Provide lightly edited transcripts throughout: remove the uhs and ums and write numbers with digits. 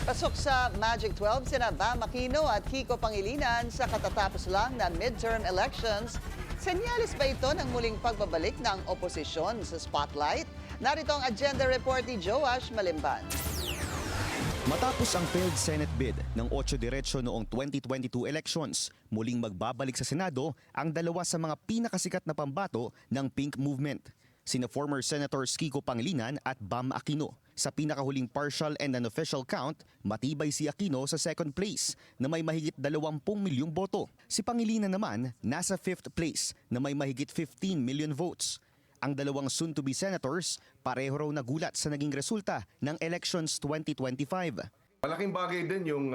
Pasok sa Magic 12 sina Bam Aquino at Kiko Pangilinan sa katatapos lang na midterm elections. Senyales ba ito ng muling pagbabalik ng oposisyon sa spotlight? Narito ang agenda report ni Joash Malimban. Matapos ang failed Senate bid ng 8 Diretso noong 2022 elections, muling magbabalik sa Senado ang dalawa sa mga pinakasikat na pambato ng Pink Movement, sina former Senators Kiko Pangilinan at Bam Aquino. Sa pinakahuling partial and unofficial count, matibay si Aquino sa second place na may mahigit 20 milyong boto. Si Pangilinan naman nasa 5th place na may mahigit 15 million votes. Ang dalawang soon-to-be senators pareho raw nagulat sa naging resulta ng elections 2025. Malaking bagay din yung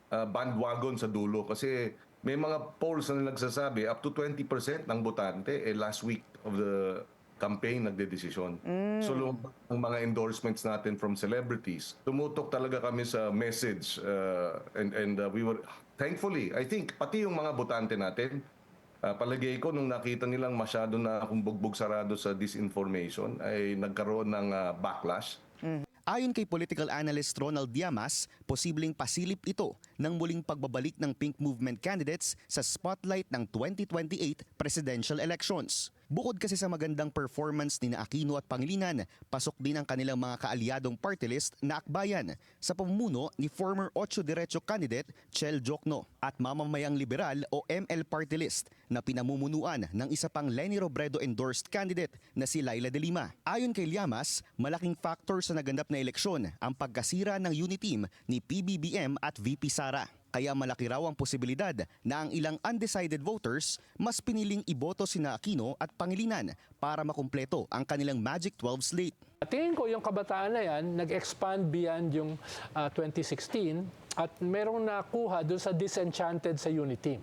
bandwagon sa dulo kasi may mga polls na nagsasabi up to 20% ng botante last week of the campaign nagdedesisyon. So ang mga endorsements natin from celebrities, tumutok talaga kami sa message and we were thankfully, I think pati yung mga botante natin, palagay ko nung nakita nilang masyado na akong bugbog sarado sa disinformation ay nagkaroon ng backlash. Ayon kay political analyst Ronald Llamas, posibleng pasilip ito ng muling pagbabalik ng Pink Movement candidates sa spotlight ng 2028 presidential elections. Bukod kasi sa magandang performance ni Aquino at Pangilinan, pasok din ang kanilang mga kaalyadong party list na akbayan sa pamumuno ni former 8 Diretso candidate Chel Jokno at mamamayang liberal o ML party list na pinamumunuan ng isa pang Leni Robredo endorsed candidate na si Laila de Lima. Ayon kay Llamas, malaking factor sa naganap na eleksyon ang pagkasira ng uniteam ni PBBM at VP Sara. Kaya malaki raw ang posibilidad na ang ilang undecided voters mas piniling iboto sina Aquino at Pangilinan para makumpleto ang kanilang Magic 12 slate. Tingin ko yung kabataan na yan nag-expand beyond yung 2016 at merong nakuha doon sa disenchanted sa Uniteam.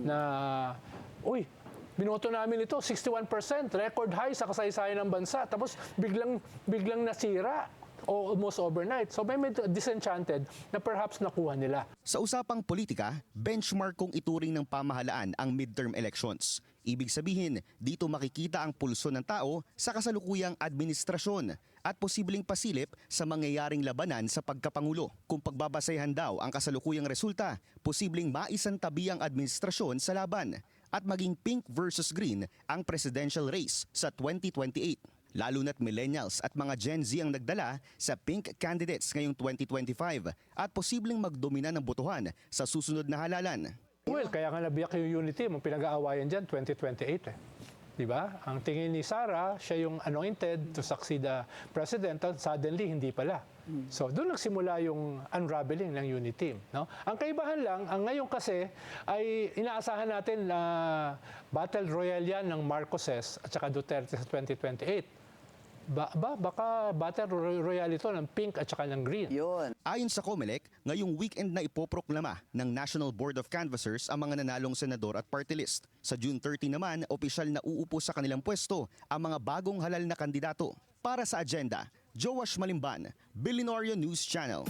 Na, uy, binoto namin ito, 61%, record high sa kasaysayan ng bansa. Tapos biglang nasira. O almost overnight. So may disenchanted na perhaps nakuha nila. Sa usapang politika, benchmark kung ituring ng pamahalaan ang midterm elections. Ibig sabihin, dito makikita ang pulso ng tao sa kasalukuyang administrasyon at posibleng pasilip sa mangyayaring labanan sa pagkapangulo. Kung pagbabasehan daw ang kasalukuyang resulta, posibleng maisantabi ang administrasyon sa laban at maging pink versus green ang presidential race sa 2028. Lalo na't millennials at mga Gen Z ang nagdala sa pink candidates ngayong 2025 at posibleng magdomina ng botohan sa susunod na halalan. Well, kaya nga nabiyak yung unity, ang pinag-aawayan dyan, 2028 Diba? Ang tingin ni Sara, siya yung anointed to succeed the president, at suddenly hindi pala. So doon nagsimula yung unraveling ng unity team. No? Ang kaibahan lang, ang ngayon kasi ay inaasahan natin na battle royale yan ng Marcoses at saka Duterte sa 2028. Baka battle royale ito ng pink at saka ng green. Yun. Ayon sa COMELEC, ngayong weekend na ipoproklama ng National Board of Canvassers ang mga nanalong senador at party list. Sa June 30 naman, opisyal na uupo sa kanilang pwesto ang mga bagong halal na kandidato. Para sa agenda, Joash Malimban, Billionaire News Channel.